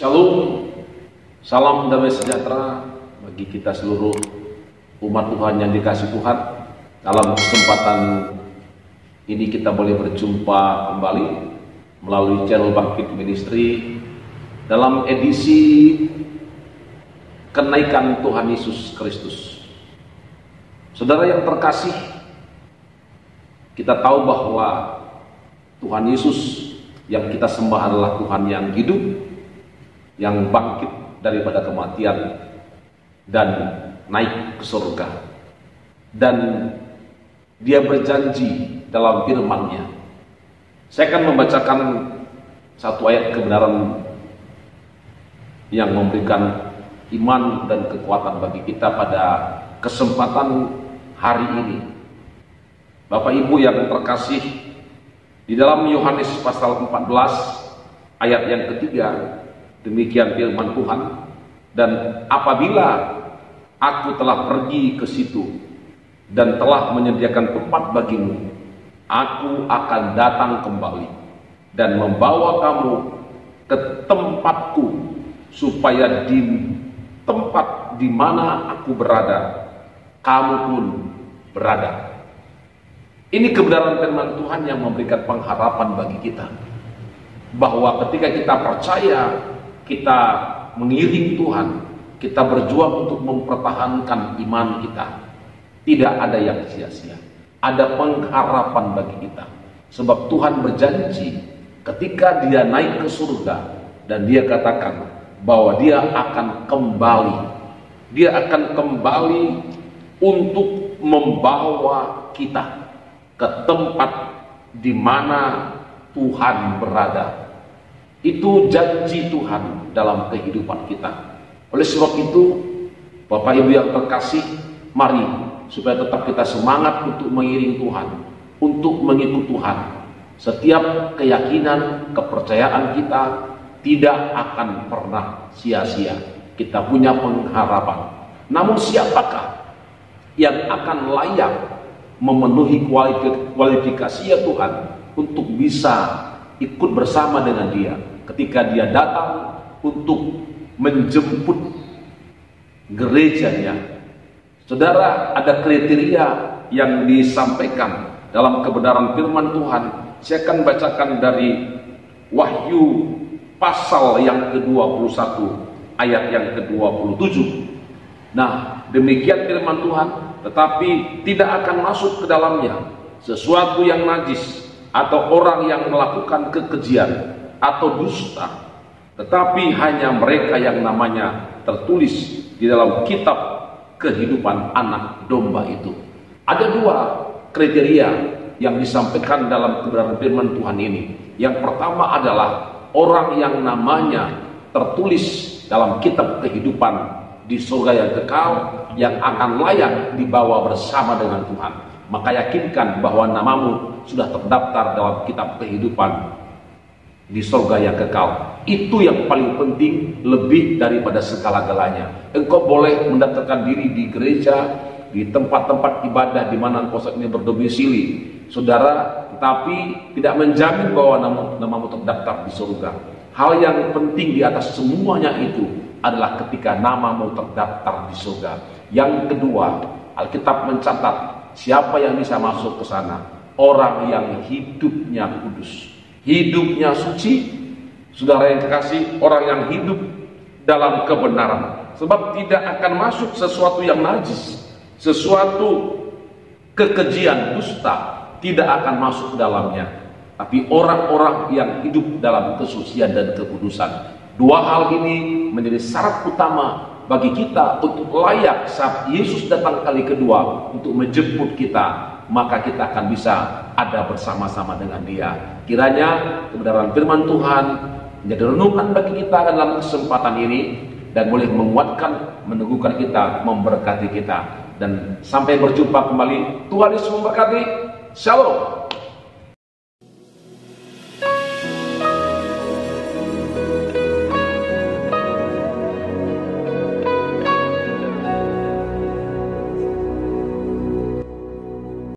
Shalom, salam damai sejahtera bagi kita seluruh umat Tuhan yang dikasihi Tuhan. Dalam kesempatan ini kita boleh berjumpa kembali melalui channel Bangkit Ministry dalam edisi kenaikan Tuhan Yesus Kristus. Saudara yang terkasih, kita tahu bahwa Tuhan Yesus yang kita sembah adalah Tuhan yang hidup, yang bangkit daripada kematian dan naik ke surga. Dan dia berjanji dalam firman-Nya. Saya akan membacakan satu ayat kebenaran yang memberikan iman dan kekuatan bagi kita pada kesempatan hari ini. Bapak Ibu yang terkasih, di dalam Yohanes pasal 14 ayat yang ketiga, demikian firman Tuhan, dan apabila aku telah pergi ke situ dan telah menyediakan tempat bagimu, aku akan datang kembali dan membawa kamu ke tempatku, supaya di tempat di mana aku berada, kamu pun berada. Ini kebenaran firman Tuhan yang memberikan pengharapan bagi kita, bahwa ketika kita percaya, kita mengiring Tuhan, kita berjuang untuk mempertahankan iman kita, tidak ada yang sia-sia. Ada pengharapan bagi kita, sebab Tuhan berjanji ketika dia naik ke surga, dan dia katakan bahwa dia akan kembali. Dia akan kembali untuk membawa kita ke tempat di mana Tuhan berada. Itu janji Tuhan dalam kehidupan kita. Oleh sebab itu, Bapak Ibu yang terkasih, mari supaya tetap kita semangat untuk mengiring Tuhan, untuk mengikut Tuhan. Setiap keyakinan, kepercayaan kita tidak akan pernah sia-sia. Kita punya pengharapan. Namun siapakah yang akan layak memenuhi kualifikasi ya Tuhan untuk bisa ikut bersama dengan dia ketika dia datang untuk menjemput gerejanya? Saudara, ada kriteria yang disampaikan dalam kebenaran firman Tuhan. Saya akan bacakan dari Wahyu pasal yang ke-21 ayat yang ke-27. Nah, demikian firman Tuhan, tetapi tidak akan masuk ke dalamnya sesuatu yang najis, atau orang yang melakukan kekejian atau dusta, tetapi hanya mereka yang namanya tertulis di dalam kitab kehidupan anak domba itu. Ada dua kriteria yang disampaikan dalam kebenaran firman Tuhan ini. Yang pertama adalah orang yang namanya tertulis dalam kitab kehidupan di surga yang kekal, yang akan layak dibawa bersama dengan Tuhan. Maka yakinkan bahwa namamu sudah terdaftar dalam kitab kehidupan di surga yang kekal. Itu yang paling penting, lebih daripada segala-galanya. Engkau boleh mendaftarkan diri di gereja, di tempat-tempat ibadah di mana engkau saat ini berdomisili, saudara, tetapi tidak menjamin bahwa namamu terdaftar di surga. Hal yang penting di atas semuanya itu adalah ketika namamu terdaftar di surga. Yang kedua, Alkitab mencatat siapa yang bisa masuk ke sana? Orang yang hidupnya kudus, hidupnya suci. Saudara yang kekasih, orang yang hidup dalam kebenaran. Sebab tidak akan masuk sesuatu yang najis, sesuatu kekejian, dusta, tidak akan masuk ke dalamnya. Tapi orang-orang yang hidup dalam kesucian dan kekudusan. Dua hal ini menjadi syarat utama bagi kita untuk layak saat Yesus datang kali kedua untuk menjemput kita. Maka kita akan bisa ada bersama-sama dengan dia. Kiranya kebenaran firman Tuhan menjadi renungan bagi kita dalam kesempatan ini, dan boleh menguatkan, meneguhkan kita, memberkati kita. Dan sampai berjumpa kembali. Tuhan Yesus memberkati. Shalom.